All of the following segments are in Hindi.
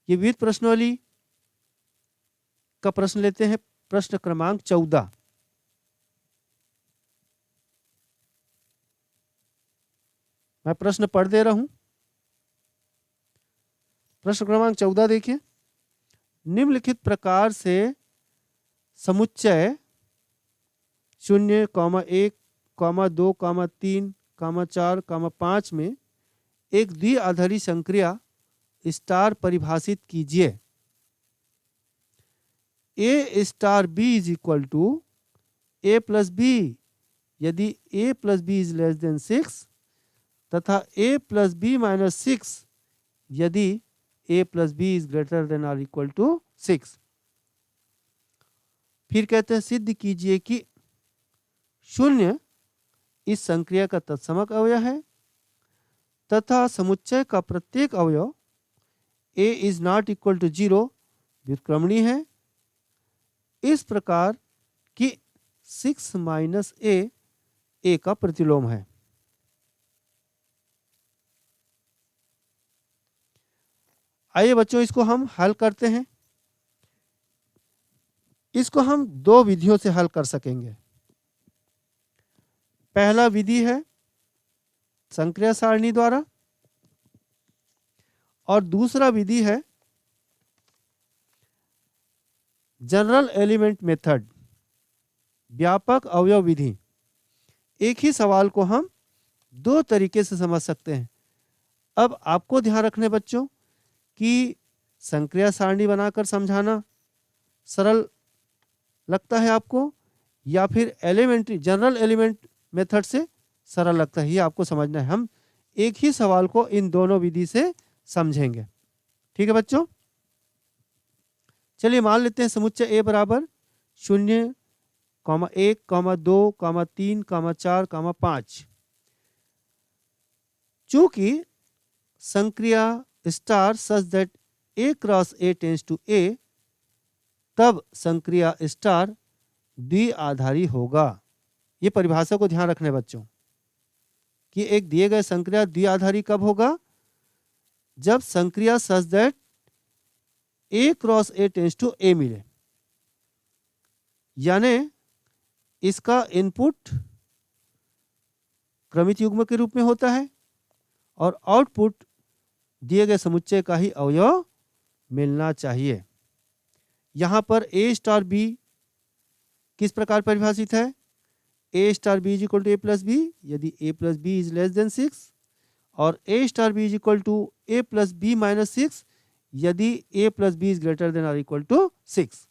ये विविध प्रश्नावली का प्रश्न लेते हैं, प्रश्न क्रमांक 14। मैं प्रश्न पढ़ दे रहा हूं। प्रश्न क्रमांक 14 देखिए, निम्नलिखित प्रकार से समुच्चय 0, 1, 2, 3, 4, 5 में एक द्विआधारी संक्रिया स्टार परिभाषित कीजिए। A star B is equal to A plus B यदि A plus B is less than 6 तथा A प्लस बी माइनस 6 यदि A plus B is greater than or equal to 6। फिर कहते हैं सिद्ध कीजिए कि 0 इस संक्रिया का तत्समक अवयव है तथा समुच्चय का प्रत्येक अवयव A is not equal to 0 व्युत्क्रमणीय है, इस प्रकार कि 6 माइनस A का प्रतिलोम है। आइए बच्चों इसको हम हल करते हैं। इसको हम दो विधियों से हल कर सकेंगे। पहला विधि है संक्रिया सारणी द्वारा और दूसरा विधि है जनरल एलिमेंट मेथड, व्यापक अवयव विधि। एक ही सवाल को हम दो तरीके से समझ सकते हैं। अब आपको ध्यान रखने बच्चों कि संक्रिया सारणी बनाकर समझाना सरल लगता है आपको या फिर एलिमेंट्री जनरल एलिमेंट मेथड से सरल लगता है, ये आपको समझना है। हम एक ही सवाल को इन दोनों विधि से समझेंगे। ठीक है बच्चों, चलिए मान लेते हैं समुच्चय A बराबर 0, 1, 2, 3, 4, 5। चूंकि संक्रिया star such that A cross A tends to A, तब संक्रिया स्टार द्विआधारी होगा। ये परिभाषा को ध्यान रखने बच्चों कि एक दिए गए संक्रिया द्विआधारी कब होगा, जब संक्रिया such that A cross A tends to A मिले, यानी इसका इनपुट क्रमित युग्म के रूप में होता है और आउटपुट दिए गए समुच्चय का ही अवयव मिलना चाहिए। यहां पर A स्टार B किस प्रकार परिभाषित है, A star B is equal to A plus B यदि A plus B is less than 6 और A star B is equal to A plus B minus 6 यदि A plus B is greater than or equal to 6।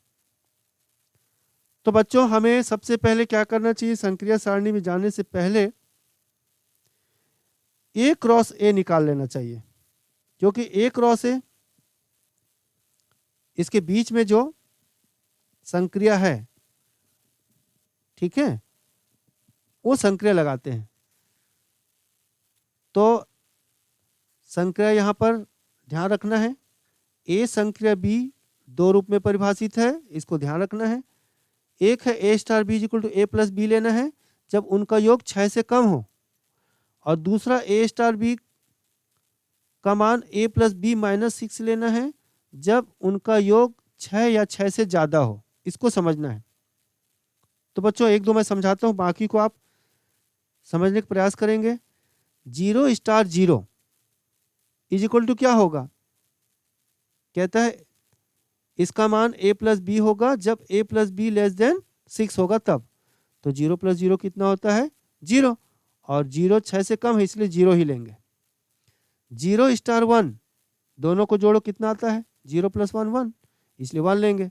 तो बच्चों हमें सबसे पहले क्या करना चाहिए, संक्रिया सारणी में जाने से पहले A क्रॉस A निकाल लेना चाहिए, क्योंकि A क्रॉस A इसके बीच में जो संक्रिया है, ठीक है, वो संक्रिया लगाते हैं। तो संक्रिया यहां पर ध्यान रखना है, A संक्रिया B दो रूप में परिभाषित है, इसको ध्यान रखना है। एक है A star B equal to A plus B लेना है जब उनका योग 6 से कम हो, और दूसरा A स्टार B का मान A प्लस बी माइनस 6 लेना है जब उनका योग 6 या 6 से ज्यादा हो। इसको समझना है। तो बच्चों एक दो मैं समझाता हूं, बाकी को आप समझने का प्रयास करेंगे। 0 स्टार 0 इज इक्वल टू क्या होगा, कहता है इसका मान A प्लस बी होगा जब A plus be less than 6 होगा तब। तो 0 प्लस 0 कितना होता है, 0, और 0 6 से कम है इसलिए 0 ही लेंगे। 0 स्टार 1 दोनों को जोड़ो कितना आता है, 0 प्लस 1 1, इसलिए 1 लेंगे।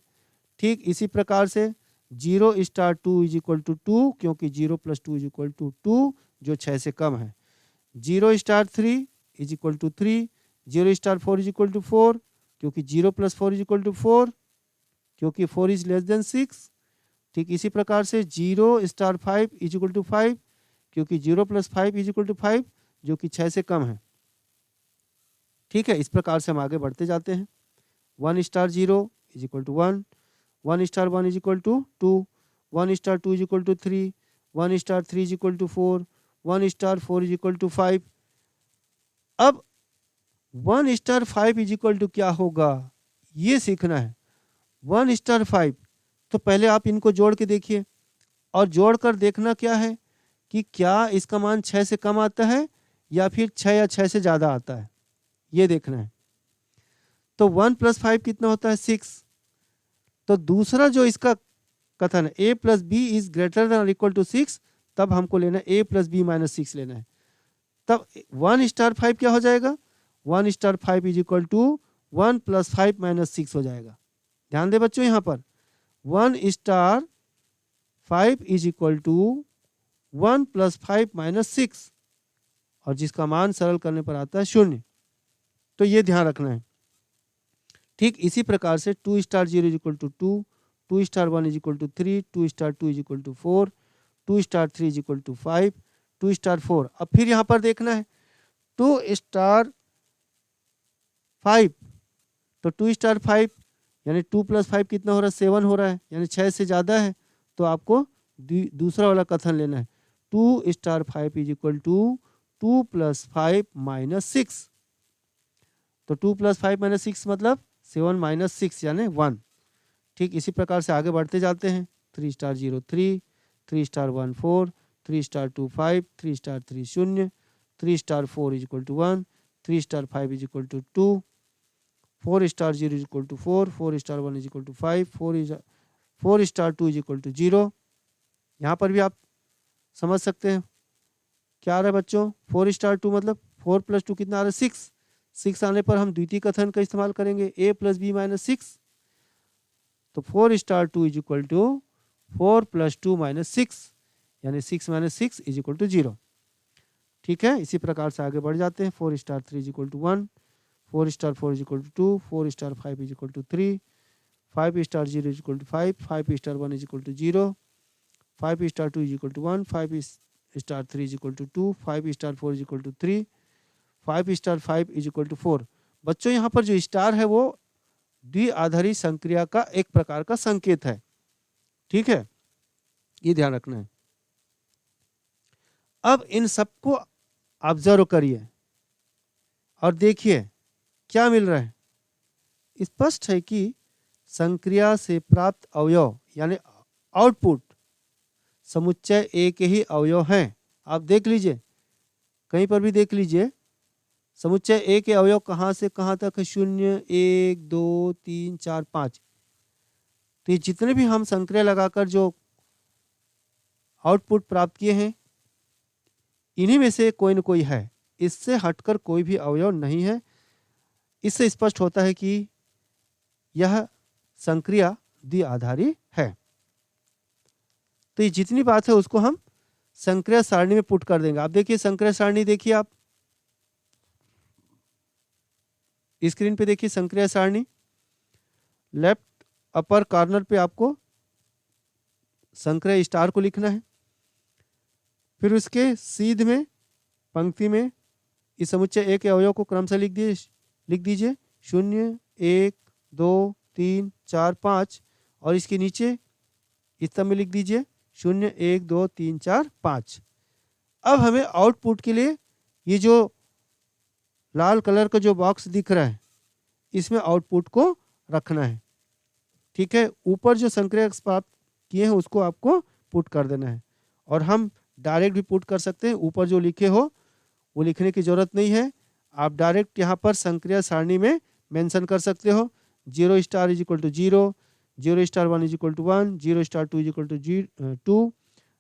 ठीक इसी प्रकार से 0 स्टार 2 इज इक्वल टू 2, क्योंकि 0 प्लस 2 इज इक्वल टू 2 जो 6 से कम है। 0 star 3 is equal to 3, 0 star 4 is equal to 4, क्योंकि 0 प्लस 4 इज इक्वल टू 4, क्योंकि 4 इज लेस देन 6। ठीक इसी प्रकार से 0 स्टार 5 इज इक्वल टू 5, क्योंकि 0 प्लस 5 इज इक्वल टू 5 जो कि 6 से कम है। ठीक है, इस प्रकार से हम आगे बढ़ते जाते हैं। 1 star 0 is equal to 1, 1 star 1 is equal to 2, 1 star 2 is equal to 3, 1 star 3 is equal to 4, 1 star 4 is equal to 5। अब 1 स्टार 5 इज इक्वल टू क्या होगा, ये सीखना है। 1 स्टार 5, तो पहले आप इनको जोड़ के देखिए और जोड़कर देखना क्या है कि क्या इसका मान 6 से कम आता है या फिर 6 या 6 से ज़्यादा आता है, ये देखना है। तो 1 + 5 कितना होता है, 6। तो दूसरा जो इसका कथन है a + b is greater than और इक्वल टू 6, तब हमको लेना है a + b - 6 लेना है। तब 1 स्टार 5 क्या हो जाएगा, 1 स्टार 5 इज इक्वल टू 1 + 5 - 6 हो जाएगा। ध्यान दे बच्चों, यहाँ पर 1 स्टार 5 इज इक्वल टू 1 + 5 - 6, और जिसका मान सरल करने पर आता है 0। तो ये ध्यान रखना है। ठीक इसी प्रकार से 2 star 0 is equal to 2, 2 star 1 is equal to 3, 2 star 2 is equal to 4, 2 star 3 is equal to 5, 2 star 4। अब फिर यहाँ पर देखना है 2 स्टार 5, तो 2 स्टार 5 यानी 2 + 5 कितना हो रहा है, 7 हो रहा है, यानी 6 से ज़्यादा है। तो आपको दूसरा वाला कथन लेना है, 2 स्टार 5 इज इक्वल टू 2 + 5 - 6। तो 2 + 5 - 6 मतलब 7 - 6 यानी 1। ठीक इसी प्रकार से आगे बढ़ते जाते हैं। 3 star 0 3, 3 star 1 4, 3 star 2 5, 3 star 3 0, 3 star 4 is equal to 1, 3 star 5 is equal to 2, 4 star 0 is equal to 4, 4 star 1 is equal to 5, 4 star 2 is equal to 0। यहाँ पर भी आप समझ सकते हैं क्या आ रहा है बच्चों, 4 स्टार 2 मतलब 4 + 2 कितना आ रहा है, 6। 6 आने पर हम द्वितीय कथन का इस्तेमाल करेंगे, a + b - 6। तो 4 स्टार 2 इज इक्वल टू 4 + 2 - 6, यानी 6 - 6 इज इक्वल टू 0। ठीक है, इसी प्रकार से आगे बढ़ जाते हैं। 4 star 3 is equal to 1, 4 star 4 is equal to 2, 4 star 5 is equal to 3, 5 star 0 is equal to 5, 5 star 1 is equal to 0, 5 star 2 is equal to 1, 5 star 3 is equal to 2, 5 star 4 is equal to 3, 5 star 5 is equal to 4। बच्चों यहाँ पर जो स्टार है वो द्विआधारी संक्रिया का एक प्रकार का संकेत है। ठीक है, ये ध्यान रखना है। अब इन सबको ऑब्जर्व करिए और देखिए क्या मिल रहा है। स्पष्ट है कि संक्रिया से प्राप्त अवयव यानी आउटपुट समुच्चय ए के ही अवयव हैं। आप देख लीजिए, कहीं पर भी देख लीजिए, समुच्चय ए के अवयव कहाँ से कहाँ तक है, 0 1 2 3 4 5। तो ये जितने भी हम संक्रिया लगाकर जो आउटपुट प्राप्त किए हैं, इन्हीं में से कोई न कोई है, इससे हटकर कोई भी अवयव नहीं है। इससे स्पष्ट होता है कि यह संक्रिया द्विआधारी है। तो ये जितनी बात है उसको हम संक्रिया सारणी में पुट कर देंगे। आप देखिए संक्रिया सारणी, देखिए आप स्क्रीन पे देखिए संक्रिया सारणी। लेफ्ट अपर कॉर्नर पे आपको संक्रिया स्टार को लिखना है, फिर उसके सीध में पंक्ति में इस समुच्चय ए के अवयव को क्रम से लिख दीजिए 0 1 2 3 4 5, और इसके नीचे स्तंभ में लिख दीजिए 0 1 2 3 4 5। अब हमें आउटपुट के लिए ये जो लाल कलर का जो बॉक्स दिख रहा है, इसमें आउटपुट को रखना है। ठीक है, ऊपर जो संक्रिया प्राप्त किए हैं उसको आपको पुट कर देना है, और हम डायरेक्ट भी पुट कर सकते हैं। ऊपर जो लिखे हो वो लिखने की जरूरत नहीं है, आप डायरेक्ट यहाँ पर संक्रिया सारणी में मेंशन कर सकते हो। 0 star is equal to 0, 0 star 1 is equal to 1, 0 star 2 is equal to 2,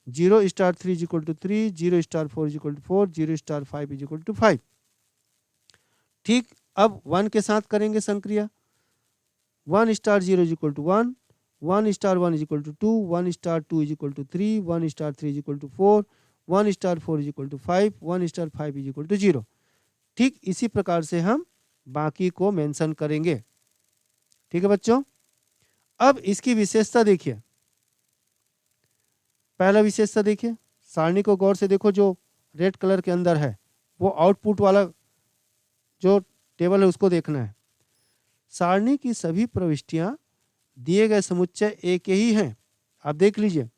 0 star 3 is equal to 3, 0 star 4 is equal to 4, 0 star 5 is equal to 5। ठीक, अब 1 के साथ करेंगे संक्रिया। 1 star 0 is equal to 1, 1 star 1 is equal to 2, 1 star 2 is equal to 3, 1 star 3 is equal to 4, 1 star 4 is equal to 5, 1 star 5 is equal to 0। ठीक इसी प्रकार से हम बाकी को मेंशन करेंगे। ठीक है बच्चों, अब इसकी विशेषता देखिए। पहला विशेषता देखिए, सारणी को गौर से देखो, जो रेड कलर के अंदर है वो आउटपुट वाला जो टेबल है उसको देखना है। सारणी की सभी प्रविष्टियां दिए गए समुच्चय ए के ही हैं। आप देख लीजिए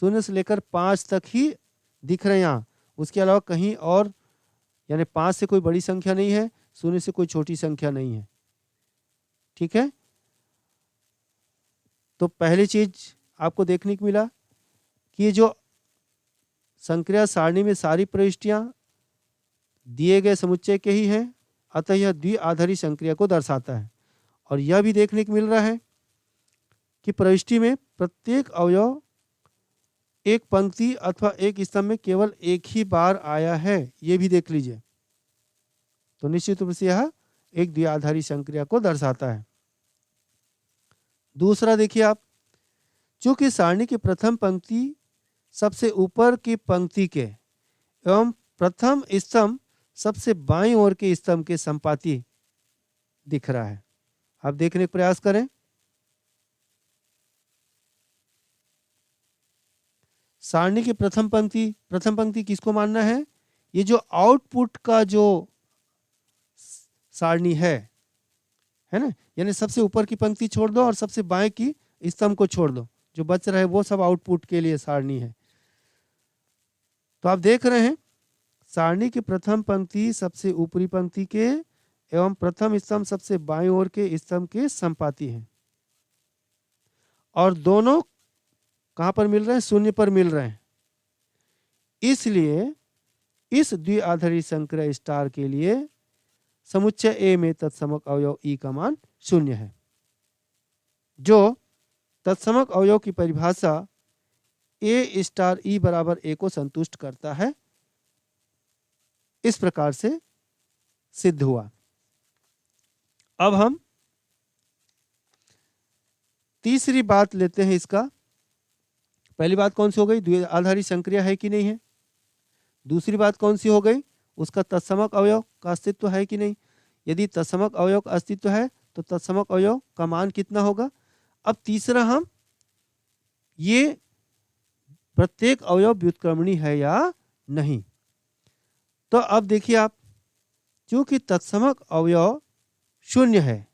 0 से लेकर 5 तक ही दिख रहे हैं यहाँ, उसके अलावा कहीं और, यानी 5 से कोई बड़ी संख्या नहीं है, शून्य से कोई छोटी संख्या नहीं है। ठीक है, तो पहली चीज आपको देखने को मिला कि ये जो संक्रिया सारणी में सारी प्रविष्टियां दिए गए समुच्चय के ही हैं, अतः यह द्विआधारी संक्रिया को दर्शाता है। और यह भी देखने को मिल रहा है कि प्रविष्टि में प्रत्येक अवयव एक पंक्ति अथवा एक स्तंभ में केवल एक ही बार आया है, ये भी देख लीजिए। तो निश्चित रूप से यह एक द्विआधारी संक्रिया को दर्शाता है। दूसरा देखिए आप, चूंकि सारणी की प्रथम पंक्ति सबसे ऊपर की पंक्ति के एवं प्रथम स्तंभ सबसे बाईं ओर के स्तंभ के संपाती दिख रहा है। आप देखने का प्रयास करें। सारणी की प्रथम पंक्ति किसको मानना है? ये जो आउटपुट का जो सारणी है ना, यानी सबसे ऊपर की पंक्ति छोड़ दो और सबसे बाएं की स्तंभ को छोड़ दो, जो बच रहा है वो सब आउटपुट के लिए सारणी है। तो आप देख रहे हैं सारणी की प्रथम पंक्ति सबसे ऊपरी पंक्ति के एवं प्रथम स्तंभ सबसे बाईं ओर के स्तंभ के संपाती है, और दोनों कहां पर मिल रहे हैं? शून्य पर मिल रहे हैं। इसलिए इस द्विआधारी संक्रिया स्टार के लिए समुच्चय ए में तत्समक अवयव ई का मान 0 है, जो तत्समक अवयव की परिभाषा ए स्टार ई बराबर ए को संतुष्ट करता है। इस प्रकार से सिद्ध हुआ। अब हम तीसरी बात लेते हैं इसका। पहली बात कौन सी हो गई? द्विआधारी संक्रिया है कि नहीं है। दूसरी बात कौन सी हो गई? उसका तत्समक अवयव का अस्तित्व है कि नहीं। यदि तत्समक अवयव का अस्तित्व है तो तत्समक अवयव का मान कितना होगा। अब तीसरा, हम ये प्रत्येक अवयव व्युत्क्रमणी है या नहीं। तो अब देखिए आप, चूंकि तत्समक अवयव 0 है,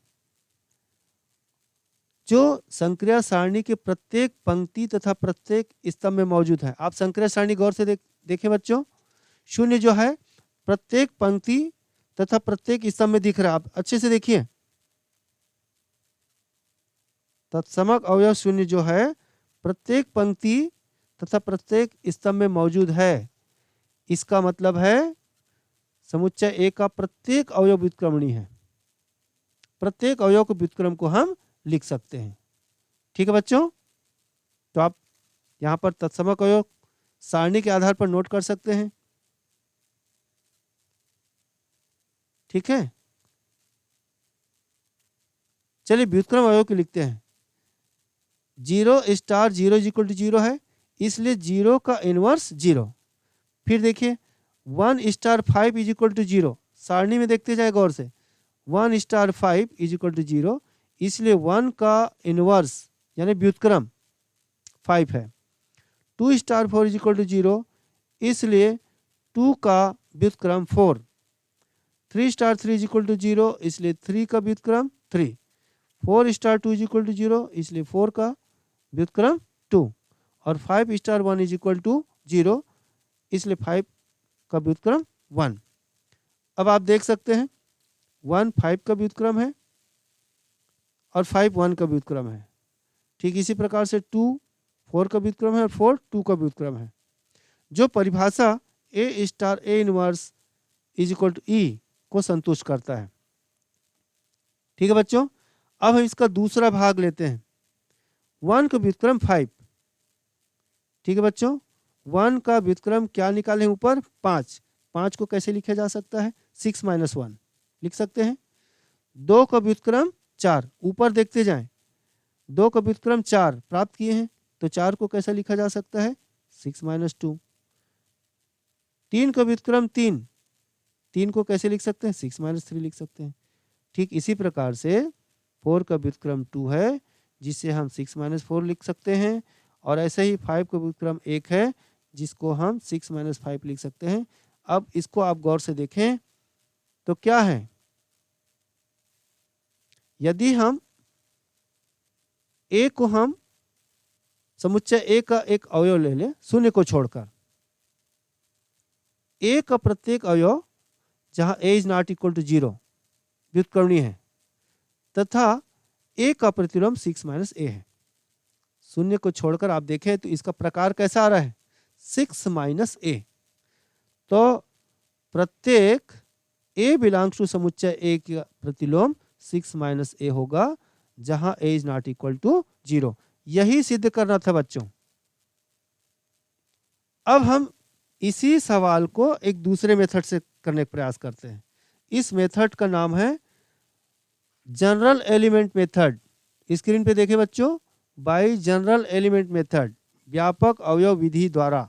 जो संक्रिया सारणी के प्रत्येक पंक्ति तथा प्रत्येक स्तंभ में मौजूद है। आप संक्रिया सारणी गौर से देखें बच्चों, 0 जो है प्रत्येक पंक्ति तथा प्रत्येक स्तंभ में दिख रहा है। आप अच्छे से देखिए, तत्समक अवयव 0 जो है प्रत्येक पंक्ति तथा प्रत्येक स्तंभ में मौजूद है। इसका मतलब है समुच्चय ए का प्रत्येक अवयव व्युत्क्रमणी है। प्रत्येक अवयव के व्युत्क्रम को हम लिख सकते हैं। ठीक है बच्चों, तो आप यहां पर तत्समक अवयव सारणी के आधार पर नोट कर सकते हैं। ठीक है, चलिए व्युत्क्रम अवयव को लिखते हैं। 0 स्टार 0 इक्वल टू 0 है, इसलिए 0 का इनवर्स 0। फिर देखिए 1 स्टार 5 इज इक्वल टू 0, सारणी में देखते जाए गौर से। 1 स्टार 5 इज इक्वल टू 0, इसलिए 1 का इनवर्स यानी व्युत्क्रम 5 है। 2 स्टार 4 इज इक्वल टू 0, इसलिए 2 का व्युत्क्रम 4। 3 स्टार 3 इज इक्वल टू 0, इसलिए 3 का व्युत्क्रम 3। 4 स्टार 2 इज इक्वल टू 0, इसलिए 4 का व्युत्क्रम 2। और 5 स्टार 1 इज इक्वल टू 0, इसलिए 5 का व्युत्क्रम 1। अब आप देख सकते हैं 1 5 का व्युत्क्रम है और 5 1 का व्युत्क्रम है। ठीक इसी प्रकार से 2 4 का व्युत्क्रम है और 4 2 का व्युत्क्रम है, जो परिभाषा A star A inverse is equal to E को संतुष्ट करता है। ठीक है बच्चों, अब हम इसका दूसरा भाग लेते हैं। 1 का व्युत्क्रम 5। ठीक है बच्चों, 1 का व्युत्क्रम क्या निकाले ऊपर? 5। 5 को कैसे लिखा जा सकता है? 6 - 1 लिख सकते हैं। 2 का व्युत्क्रम 4, ऊपर देखते जाएं। 2 का व्युत्क्रम 4 प्राप्त किए हैं, तो 4 को कैसे लिखा जा सकता है? 6 - 2। 3 का व्युत्क्रम 3, 3 को कैसे लिख सकते हैं? 6 - 3 लिख सकते हैं। ठीक इसी प्रकार से 4 का व्युत्क्रम 2 है, जिसे हम 6 - 4 लिख सकते हैं। और ऐसे ही 5 का व्युत्क्रम 1 है, जिसको हम 6 - 5 लिख सकते हैं। अब इसको आप गौर से देखें तो क्या है, यदि हम ए को हम समुच्चय ए का एक अवयव ले लें 0 को छोड़कर, ए का प्रत्येक अवयव जहां ए इज नॉट इक्वल टू 0, व्युत्क्रमणीय है तथा ए का प्रतिलोम 6 माइनस ए है। शून्य को छोड़कर आप देखें तो इसका प्रकार कैसा आ रहा है, 6 माइनस ए। तो प्रत्येक ए बिलोंग्स टू समुच्चय ए का प्रतिलोम 6 माइनस ए होगा जहां ए इज नॉट इक्वल टू 0। यही सिद्ध करना था बच्चों। अब हम इसी सवाल को एक दूसरे मेथड से करने का प्रयास करते हैं। इस मेथड का नाम है जनरल एलिमेंट मेथड। स्क्रीन पे देखें बच्चों, बाय जनरल एलिमेंट मेथड, व्यापक अवयव विधि द्वारा।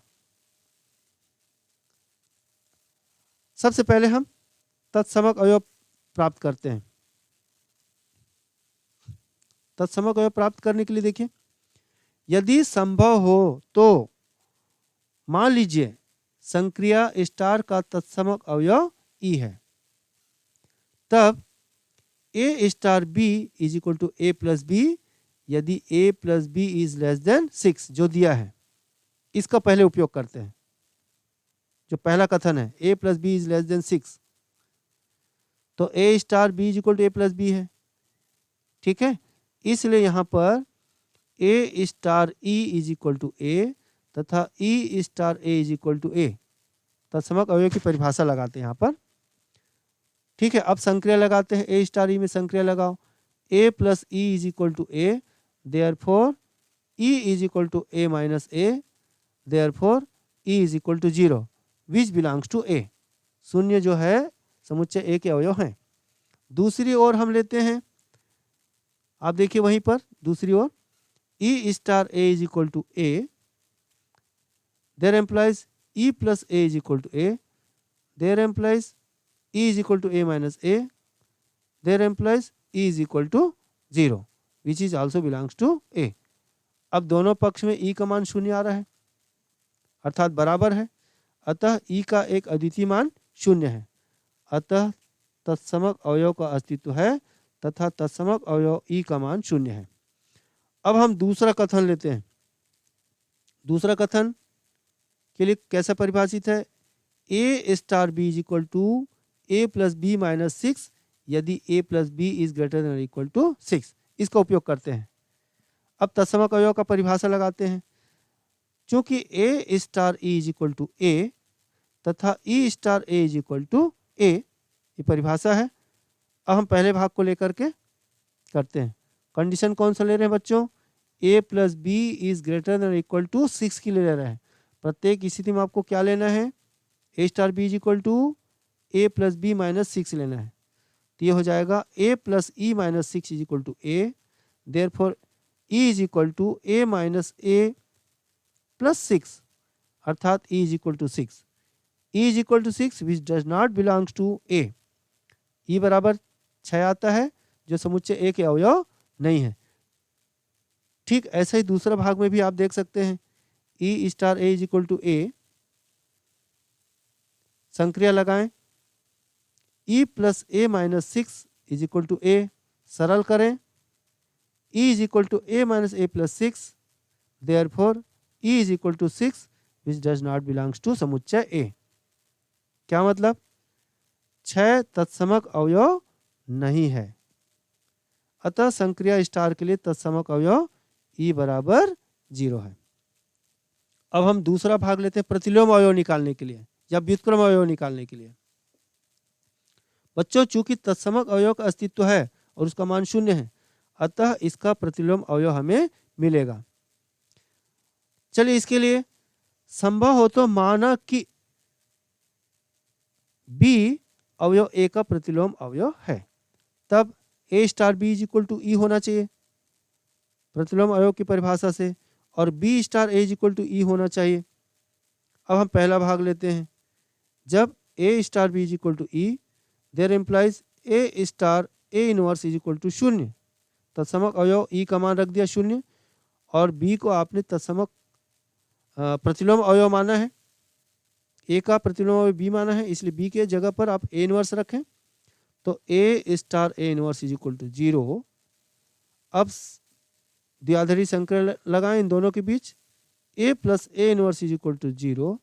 सबसे पहले हम तत्समक अवयव प्राप्त करते हैं। तत्समक अवयव प्राप्त करने के लिए देखिए, यदि संभव हो तो मान लीजिए संक्रिया स्टार का तत्समक अवयव ई है, तब ए star B is equal to A plus B यदि A plus B is less than 6 जो दिया है, इसका पहले उपयोग करते हैं। जो पहला कथन है A plus B is less than 6, तो ए star B is equal to A plus B है, ठीक है। इसलिए यहां पर ए star E is equal to ए तथा ई star A is equal to A, तत्समक अवयव की परिभाषा लगाते हैं यहाँ पर, ठीक है। अब संक्रिया लगाते हैं, ए स्टार ई में संक्रिया लगाओ, A plus E is equal to A, therefore E is equal to A minus A, therefore E is equal to 0 which belongs to A. शून्य जो है समुच्चय ए के अवयव हैं। दूसरी ओर हम लेते हैं, आप देखिए वहीं पर दूसरी ओर E star A is equal to A, there implies E plus A is equal to A, there implies E is equal to A minus A, there implies E is equal to 0 which is also belongs to ए। अब दोनों पक्ष में ई का मान शून्य आ रहा है अर्थात बराबर है, अतः ई का एक अद्वितीय मान शून्य है, अतः तत्समक अवयव का अस्तित्व है तथा तत्समक अवयव ई का मान शून्य है। अब हम दूसरा कथन लेते हैं। दूसरा कथन के लिए कैसा परिभाषित है, ए star B is equal to A plus B minus 6 यदि A plus B is greater than equal to 6, इसका उपयोग करते हैं। अब तत्समक अवयव का परिभाषा लगाते हैं। चूंकि A star E is equal to ए तथा ई star A is equal to A, ये परिभाषा है। अब हम पहले भाग को लेकर के करते हैं। कंडीशन कौन सा ले रहे हैं बच्चों, A plus B is greater than equal to 6 की ले रहे हैं। प्रत्येक स्थिति में आपको क्या लेना है, ए star B is equal to A plus B minus 6 लेना है। तो ये हो जाएगा A plus E minus 6 is equal to A, therefore E is equal to A minus A plus 6 अर्थात E is equal to 6। E is equal to 6 which does not belongs to A. E बराबर 6 आता है जो समुच्चय ए के अवयव नहीं है। ठीक ऐसे ही दूसरा भाग में भी आप देख सकते हैं, e star A is equal to a, संक्रिया लगाएं, e plus a minus 6 is equal to a, सरल करें, e is equal to A minus A plus 6, therefore E is equal to 6 which does not belongs to समुच्चय ए। क्या मतलब, 6 तत्समक अवयव नहीं है, अतः संक्रिया स्टार के लिए तत्समक अवयव ई बराबर 0 है। अब हम दूसरा भाग लेते हैं प्रतिलोम अवयव निकालने के लिए या व्युत्क्रम अवयव निकालने के लिए। बच्चों चूंकि तत्समक अवयव का अस्तित्व है और उसका मान 0 है, अतः इसका प्रतिलोम अवयव हमें मिलेगा। चलिए इसके लिए संभव हो तो माना कि बी अवयव ए का प्रतिलोम अवयव है, तब ए star B is equal to e होना चाहिए प्रतिलोम अवयव की परिभाषा से, और b star A is equal to e होना चाहिए। अब हम पहला भाग लेते हैं। जब a star B is equal to e, there implies a star A inverse is equal to 0। तत्समक अवयव ई का मान रख दिया 0 और बी को आपने तत्समक प्रतिलोम अवयव माना है, ए का प्रतिलोम अवयव बी माना है, इसलिए बी के जगह पर आप ए इनवर्स रखें, तो ए star A inverse is equal to 0। अब द्विआधारी संक्रिया लगाएं इन दोनों के बीच, a plus a inverse is equal to 0,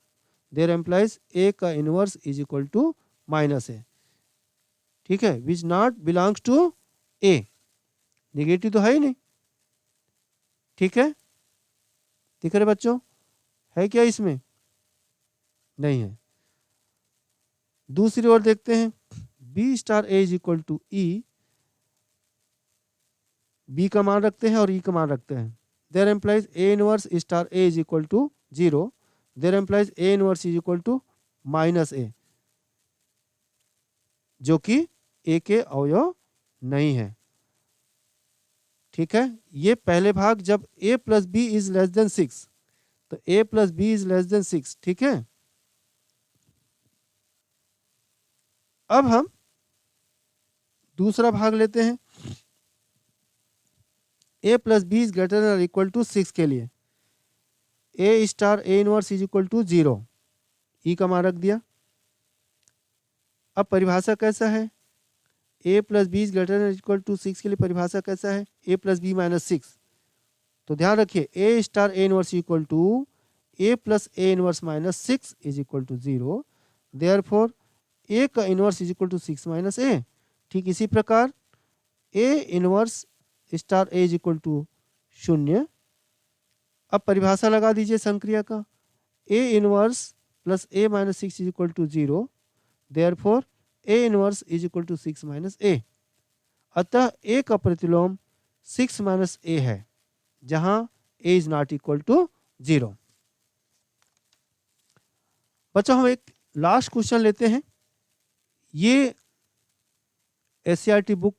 there implies a का inverse is equal to minus है। ठीक है, which not belongs to A, negative तो है ही नहीं, ठीक है, दिख रहे बच्चों, है क्या इसमें, नहीं है। दूसरी ओर देखते हैं, B star A is equal to E, बी का मान रखते हैं और ई का मान रखते हैं, there implies a inverse star A is equal to 0, there implies a inverse is equal to minus a, जो कि ए के अवयव नहीं है, ठीक है। ये पहले भाग जब a plus B is less than 6, तो a plus B is less than 6, ठीक है। अब हम दूसरा भाग लेते हैं, a plus B is greater than और इक्वल टू 6 के लिए a star a inverse is equal to 0, E का मान रख दिया। अब परिभाषा कैसा है, a plus B is greater than equal to 6 के लिए परिभाषा कैसा है, a प्लस बी माइनस 6, तो ध्यान रखिए a star a inverse equal to a plus a inverse minus 6 is equal to 0, therefore a का inverse is equal to 6 minus a। ठीक इसी प्रकार a inverse star a is equal to 0। अब परिभाषा लगा दीजिए संक्रिया का, a inverse plus a minus 6 is equal to 0, therefore a inverse is equal to 6 minus a। अतः a का प्रतिलोम 6 माइनस a है, जहां a is not equal to 0। बच्चों हम एक लास्ट क्वेश्चन लेते हैं, ये एससीईआरटी बुक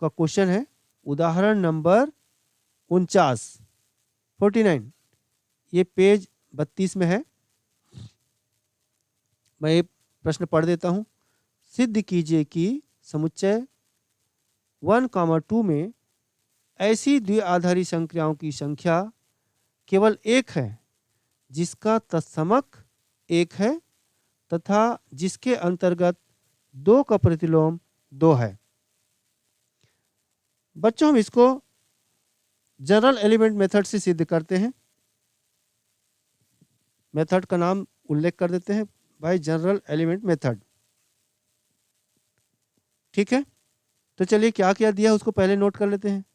का क्वेश्चन है, उदाहरण नंबर 49, ये पेज 32 में है। मैं ये प्रश्न पढ़ देता हूं, सिद्ध कीजिए कि समुच्चय 1, 2 में ऐसी द्विआधारी संक्रियाओं की संख्या केवल एक है जिसका तत्समक 1 है तथा जिसके अंतर्गत 2 का प्रतिलोम 2 है। बच्चों हम इसको जनरल एलिमेंट मेथड से सिद्ध करते हैं, मेथड का नाम उल्लेख कर देते हैं बाय जनरल एलिमेंट मेथड, ठीक है। तो चलिए क्या क्या दिया उसको पहले नोट कर लेते हैं।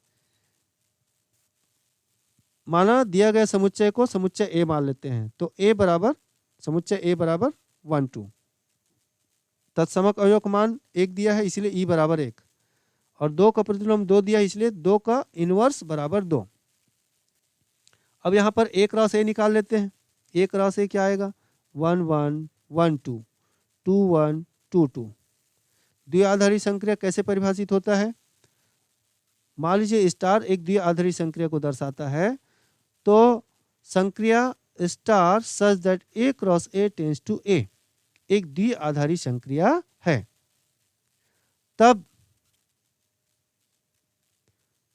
माना दिया गया समुच्चय को समुच्चय ए मान लेते हैं, तो ए बराबर समुच्चय ए बराबर 1 2, तत्समक अवयव का मान 1 दिया है इसलिए ई बराबर 1, और 2 का प्रतिलोम 2 दिया है इसलिए 2 का इनवर्स बराबर 2। अब यहाँ पर एक क्रॉस ए निकाल लेते हैं, एक क्रॉस ए क्या आएगा, 1 1 1 2 2 1 2 2। द्विआधारी संक्रिया कैसे परिभाषित होता है, मान लीजिए स्टार एक द्विआधारी संक्रिया को दर्शाता है, तो संक्रिया star such that a cross a tends to a एक द्विआधारी संक्रिया है। तब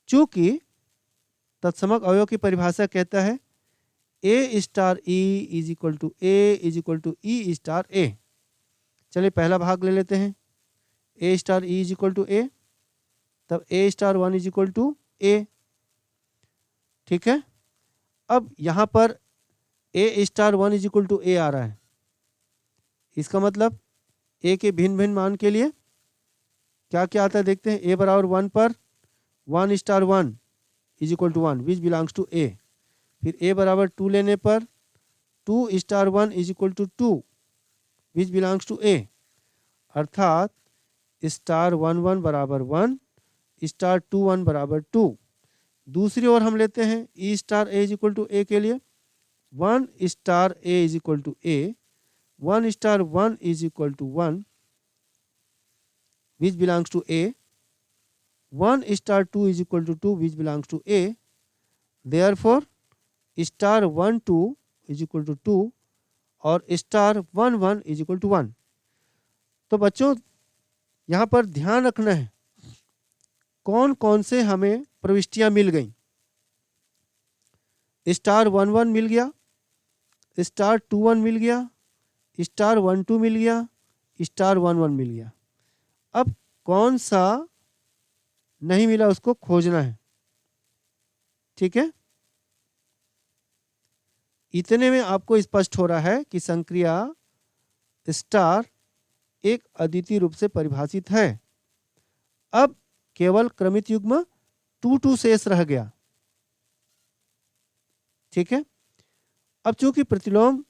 चूंकि तत्समक अवयव की परिभाषा कहता है ए star E is equal to a is equal to e star a, चलिए पहला भाग ले लेते हैं, a star E is equal to a, तब ए star 1 is equal to a, ठीक है। अब यहां पर ए star 1 is equal to a आ रहा है, इसका मतलब ए के भिन्न भिन्न मान के लिए क्या क्या आता है देखते हैं। ए बराबर 1 पर 1 star 1 is equal to 1 which belongs to A, फिर ए बराबर 2 लेने पर 2 star 1 is equal to 2 which belongs to A, अर्थात स्टार 1 1 बराबर 1 स्टार 2 1 बराबर 2। दूसरी ओर हम लेते हैं e star A is equal to a के लिए 1 star A is equal to A, 1 star 1 is equal to 1 which belongs to A, 1 star 2 is equal to 2 which belongs to A, therefore star 1 2 is equal to 2 और स्टार 1 1 इज इक्वल टू 1। तो बच्चों यहां पर ध्यान रखना है कौन कौन से हमें प्रविष्टियां मिल गई। स्टार 1 1 मिल गया, स्टार 2 1 मिल गया, स्टार 1 2 मिल गया, स्टार 1 1 मिल गया। अब कौन सा नहीं मिला उसको खोजना है, ठीक है। इतने में आपको स्पष्ट हो रहा है कि संक्रिया स्टार एक अद्वितीय रूप से परिभाषित है। अब केवल क्रमित युग्म 2 शेष रह गया। ठीक है। अब चूंकि प्रतिलोम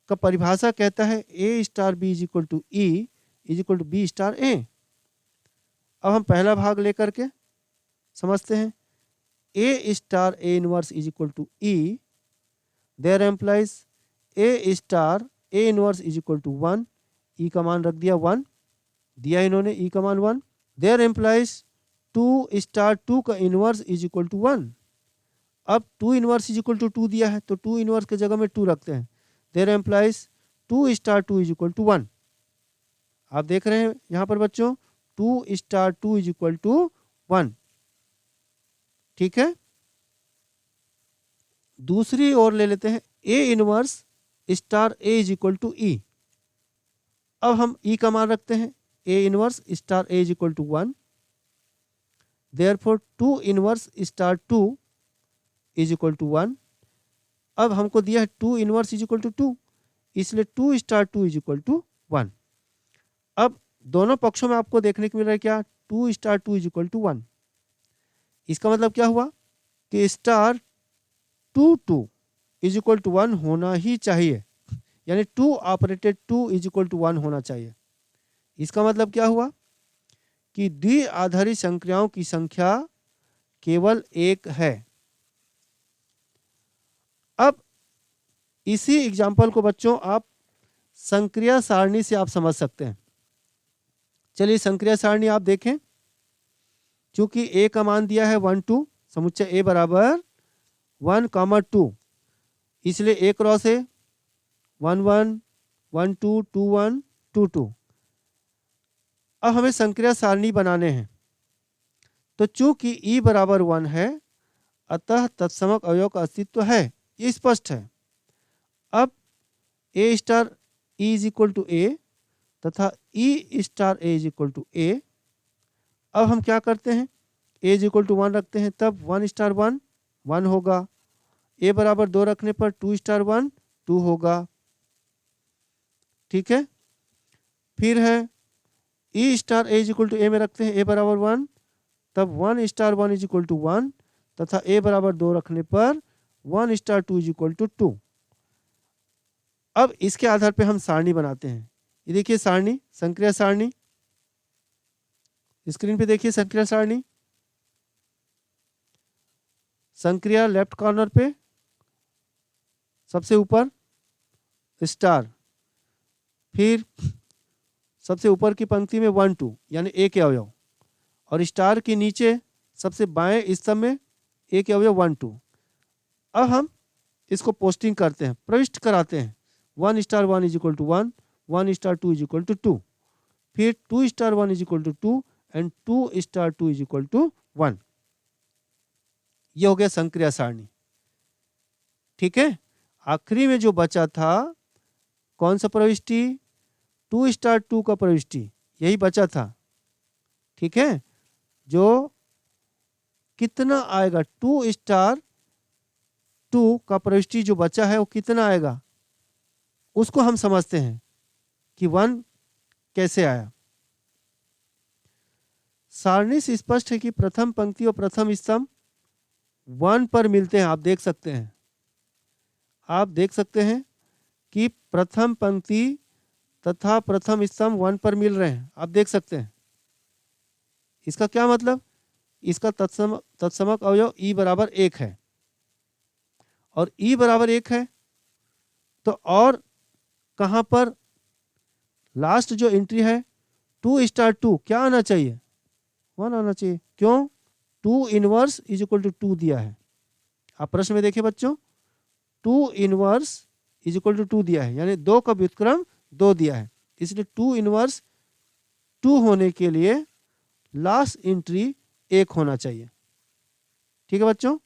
का परिभाषा कहता है ए star B is equal to e is equal to b star a. अब हम पहला भाग लेकर के समझते हैं। A star A inverse is equal to e, there implies a star A inverse is equal to 1, e का मान रख दिया 1, दिया इन्होंने ई का मान 1। देयर एम्प्लाइज 2 स्टार 2 का इनवर्स इज इक्वल टू 1। अब 2 इनवर्स इज इक्वल टू 2 दिया है तो 2 इनवर्स के जगह में 2 रखते हैं। There implies 2 star 2 is equal to 1। आप देख रहे हैं यहां पर बच्चों 2 स्टार 2 इज इक्वल टू 1। ठीक है। दूसरी ओर ले लेते हैं a inverse star A is equal to e. अब हम ई का मान रखते हैं a inverse star A is equal to 1। Therefore 2 inverse star 2 is equal to 1। अब हमको दिया है 2 इनवर्स इज इक्वल टू 2, इसलिए 2 स्टार 2 इज इक्वल टू 1। अब दोनों पक्षों में आपको देखने को मिल रहा है क्या, 2 स्टार 2 इज इक्वल टू 1। इसका मतलब क्या हुआ कि स्टार 2 इज इक्वल टू 1 होना ही चाहिए, यानी 2 ऑपरेटेड 2 इज इक्वल टू 1 होना चाहिए। इसका मतलब क्या हुआ कि द्विआधारी संक्रियाओं की संख्या केवल 1 है। अब इसी एग्जाम्पल को बच्चों आप संक्रिया सारणी से आप समझ सकते हैं। चलिए संक्रिया सारणी आप देखें। क्योंकि ए का मान दिया है 1 2, समुच्चय ए बराबर 1, 2, इसलिए ए क्रॉस ए 1 1 1 2 2 1 2 2। अब हमें संक्रिया सारणी बनाने हैं, तो चूंकि ई बराबर 1 है अतः तत्समक अवयव का अस्तित्व है, ये स्पष्ट है। अब a star E is equal to ए तथा ई star A is equal to ए। अब हम क्या करते हैं, ए इज इक्वल टू 1 रखते हैं, तब 1 स्टार 1 1 होगा। ए बराबर 2 रखने पर 2 स्टार 1 2 होगा। ठीक है। फिर है e star A is equal to a में रखते हैं, ए बराबर 1, तब 1 स्टार 1 इज इक्वल टू 1 तथा ए बराबर 2 रखने पर 1 स्टार 2 इज इक्वल टू 2। अब इसके आधार पे हम सारणी बनाते हैं। ये देखिए सारणी, संक्रिया सारणी, स्क्रीन पे देखिए संक्रिया सारणी। संक्रिया लेफ्ट कॉर्नर पे सबसे ऊपर स्टार, फिर सबसे ऊपर की पंक्ति में 1 2 यानी ए के अवयव, और स्टार के नीचे सबसे बाएं स्तंभ में ए के अवयव 1 2। अब हम इसको पोस्टिंग करते हैं, प्रविष्ट कराते हैं। 1 star 1 is equal to 1, 1 star 2 is equal to 2, फिर 2 star 1 is equal to 2 and 2 star 2 is equal to 1। ये हो गया संक्रिया सारणी। ठीक है। आखिरी में जो बचा था कौन सा प्रविष्टि, 2 स्टार 2 का प्रविष्टि, यही बचा था। ठीक है। जो कितना आएगा, 2 स्टार 2 का प्रविष्टि जो बचा है वो कितना आएगा, उसको हम समझते हैं कि 1 कैसे आया। सारणी से स्पष्ट है कि प्रथम पंक्ति और प्रथम स्तंभ 1 पर मिलते हैं। आप देख सकते हैं, आप देख सकते हैं कि प्रथम पंक्ति तथा प्रथम स्तंभ 1 पर मिल रहे हैं, आप देख सकते हैं। इसका क्या मतलब, इसका तत्समक अवयव ई बराबर 1 है, और ई बराबर 1 है तो और कहां पर लास्ट जो एंट्री है 2 स्टार 2 क्या आना चाहिए, 1 आना चाहिए। क्यों, 2 इनवर्स इज इक्वल टू 2 दिया है। आप प्रश्न में देखिए बच्चों, 2 इनवर्स इज इक्वल टू 2 दिया है, यानी 2 का व्युत्क्रम 2 दिया है, इसलिए 2 इनवर्स 2 होने के लिए लास्ट एंट्री 1 होना चाहिए। ठीक है बच्चों।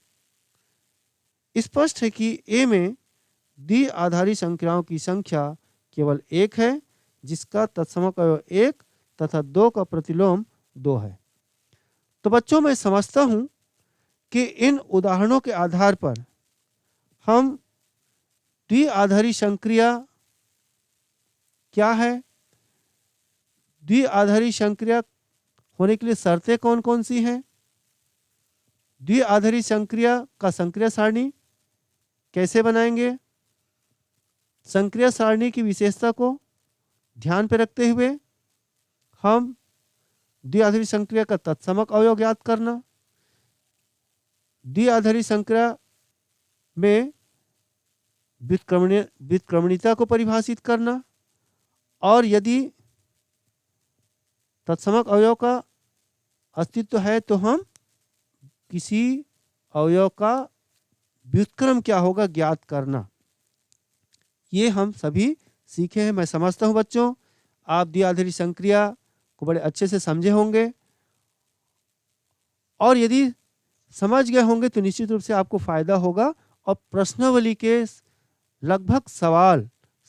स्पष्ट है कि ए में द्विआधारी संख्याओं की संख्या केवल 1 है, जिसका तत्समक अवयव 1 तथा 2 का प्रतिलोम 2 है। तो बच्चों मैं समझता हूं कि इन उदाहरणों के आधार पर हम द्विआधारी संक्रिया क्या है द्विआधारी संक्रिया होने के लिए शर्तें कौन कौन सी हैं? द्विआधारी संक्रिया का संक्रिया सारणी कैसे बनाएंगे? संक्रिया सारणी की विशेषता को ध्यान पे रखते हुए हम द्विआधारी संक्रिया का तत्समक अवयव ज्ञात करना, द्विआधारी संक्रिया में व्युत्क्रमणीयता को परिभाषित करना, और यदि तत्समक अवयव का अस्तित्व है तो हम किसी अवयव का व्युत्क्रम क्या होगा ज्ञात करना। ये हम सभी सीखे हैं। मैं समझता हूं बच्चों आप द्विआधारी संक्रिया को बड़े अच्छे से समझे होंगे, और यदि समझ गए होंगे तो निश्चित रूप से आपको फायदा होगा, और प्रश्नावली के लगभग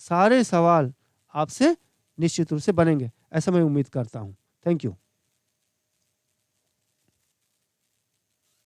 सारे सवाल आपसे निश्चित रूप से बनेंगे, ऐसा मैं उम्मीद करता हूं। Thank you.